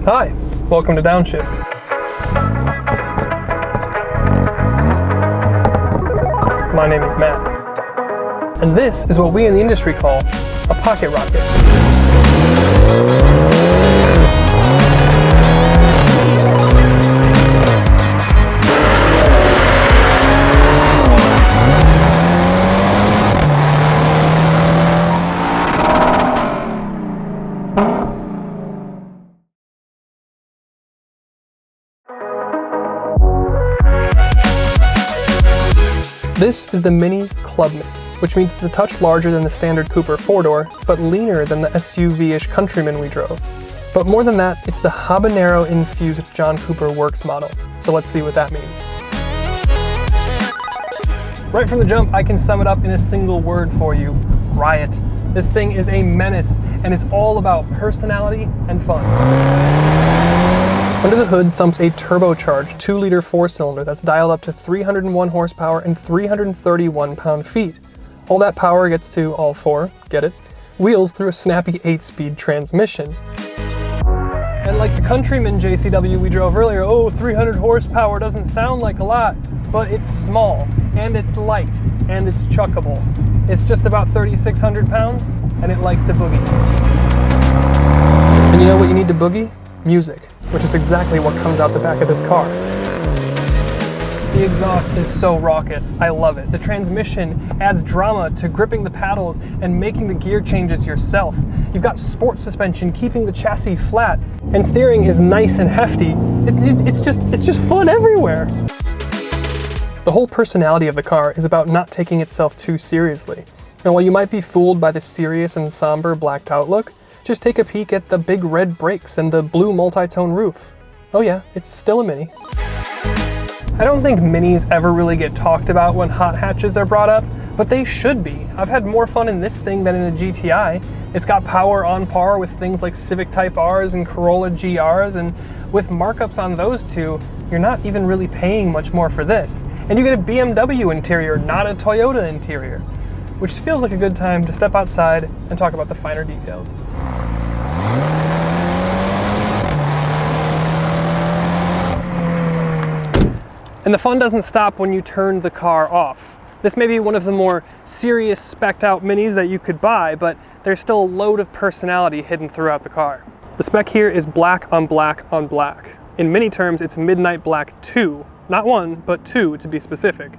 Hi, welcome to Downshift. My name is Matt, and this is what we in the industry call a pocket rocket. This is the Mini Clubman, which means it's a touch larger than the standard Cooper 4-door, but leaner than the SUVish Countryman we drove. But more than that, it's the habanero infused John Cooper Works model. So let's see what that means. Right from the jump, I can sum it up in a single word for you: RIOT. This thing is a menace, and it's all about personality and fun. Under the hood thumps a turbocharged 2-liter 4-cylinder that's dialed up to 301 horsepower and 331 pound-feet. All that power gets to all 4, get it, wheels through a snappy 8-speed transmission. And like the Countryman JCW we drove earlier, 300 horsepower doesn't sound like a lot, but it's small, and it's light, and it's chuckable. It's just about 3,600 pounds, and it likes to boogie. And you know what you need to boogie? Music, which is exactly what comes out the back of this car. The exhaust is so raucous, I love it. The transmission adds drama to gripping the paddles and making the gear changes yourself. You've got sport suspension keeping the chassis flat, and steering is nice and hefty. It's just fun everywhere. The whole personality of the car is about not taking itself too seriously. And while you might be fooled by the serious and somber blacked out look, just take a peek at the big red brakes and the blue multi-tone roof. Oh yeah, it's still a Mini. I don't think Minis ever really get talked about when hot hatches are brought up, but they should be. I've had more fun in this thing than in a GTI. It's got power on par with things like Civic Type Rs and Corolla GRs, and with markups on those two, you're not even really paying much more for this. And you get a BMW interior, not a Toyota interior, which feels like a good time to step outside and talk about the finer details. And the fun doesn't stop when you turn the car off. This may be one of the more serious spec'd out Minis that you could buy, but there's still a load of personality hidden throughout the car. The spec here is black on black on black. In Mini terms, it's Midnight Black 2, not 1, but 2 to be specific.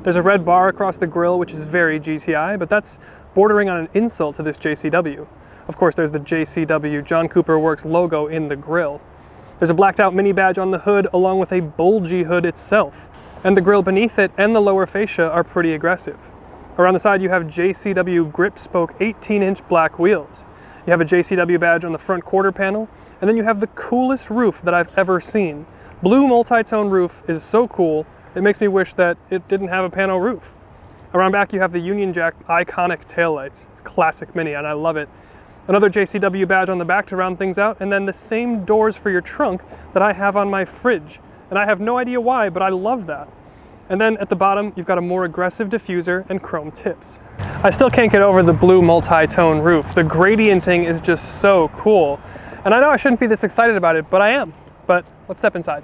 There's a red bar across the grille, which is very GTI, but that's bordering on an insult to this JCW. Of course, there's the JCW John Cooper Works logo in the grille. There's a blacked out Mini badge on the hood along with a bulgy hood itself. And the grille beneath it and the lower fascia are pretty aggressive. Around the side you have JCW grip spoke 18-inch black wheels. You have a JCW badge on the front quarter panel, and then you have the coolest roof that I've ever seen. Blue multi-tone roof is so cool, it makes me wish that it didn't have a Pano roof. Around back you have the Union Jack iconic taillights. It's classic Mini and I love it. Another JCW badge on the back to round things out, and then the same doors for your trunk that I have on my fridge. And I have no idea why, but I love that. And then at the bottom, you've got a more aggressive diffuser and chrome tips. I still can't get over the blue multi-tone roof. The gradienting is just so cool. And I know I shouldn't be this excited about it, but I am. But let's step inside.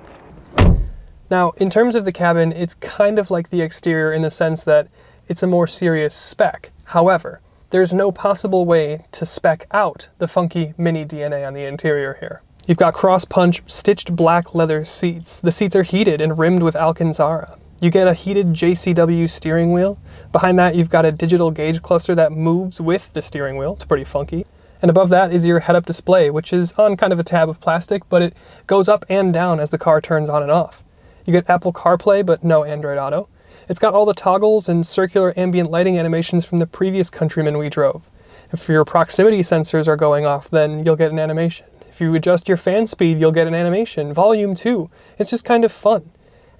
Now, in terms of the cabin, it's kind of like the exterior in the sense that it's a more serious spec. However, there's no possible way to spec out the funky Mini DNA on the interior here. You've got cross-punch stitched black leather seats. The seats are heated and rimmed with Alcantara. You get a heated JCW steering wheel. Behind that you've got a digital gauge cluster that moves with the steering wheel. It's pretty funky. And above that is your head-up display, which is on kind of a tab of plastic, but it goes up and down as the car turns on and off. You get Apple CarPlay, but no Android Auto. It's got all the toggles and circular ambient lighting animations from the previous Countryman we drove. If your proximity sensors are going off, then you'll get an animation. If you adjust your fan speed, you'll get an animation. Volume too. It's just kind of fun.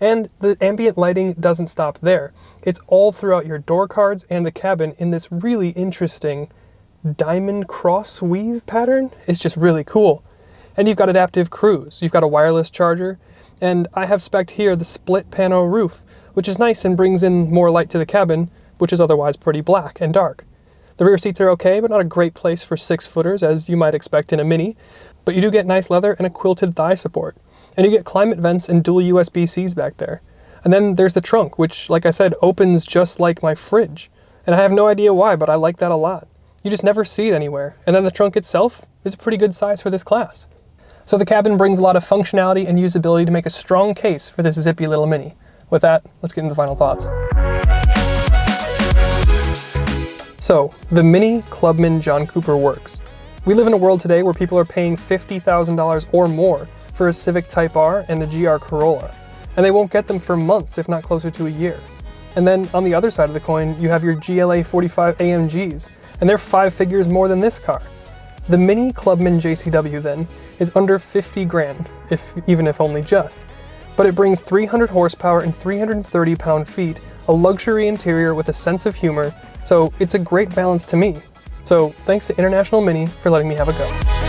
And the ambient lighting doesn't stop there. It's all throughout your door cards and the cabin in this really interesting diamond cross weave pattern. It's just really cool. And you've got adaptive cruise. You've got a wireless charger. And I have spec'd here the split Pano roof, which is nice and brings in more light to the cabin, which is otherwise pretty black and dark. The rear seats are okay, but not a great place for 6-footers, as you might expect in a Mini. but you do get nice leather and a quilted thigh support. And you get climate vents and dual USB-Cs back there. And then there's the trunk, which, like I said, opens just like my fridge. And I have no idea why, but I like that a lot. You just never see it anywhere. And then the trunk itself is a pretty good size for this class. So the cabin brings a lot of functionality and usability to make a strong case for this zippy little Mini. With that, let's get into the final thoughts. So, the Mini Clubman John Cooper works. We live in a world today where people are paying $50,000 or more for a Civic Type R and a GR Corolla, and they won't get them for months, if not closer to a year. And then on the other side of the coin, you have your GLA 45 AMGs, and they're 5 figures more than this car. The Mini Clubman JCW then is under 50 grand, even if only just. But it brings 300 horsepower and 330 pound-feet, a luxury interior with a sense of humor, so it's a great balance to me. So thanks to International Mini for letting me have a go.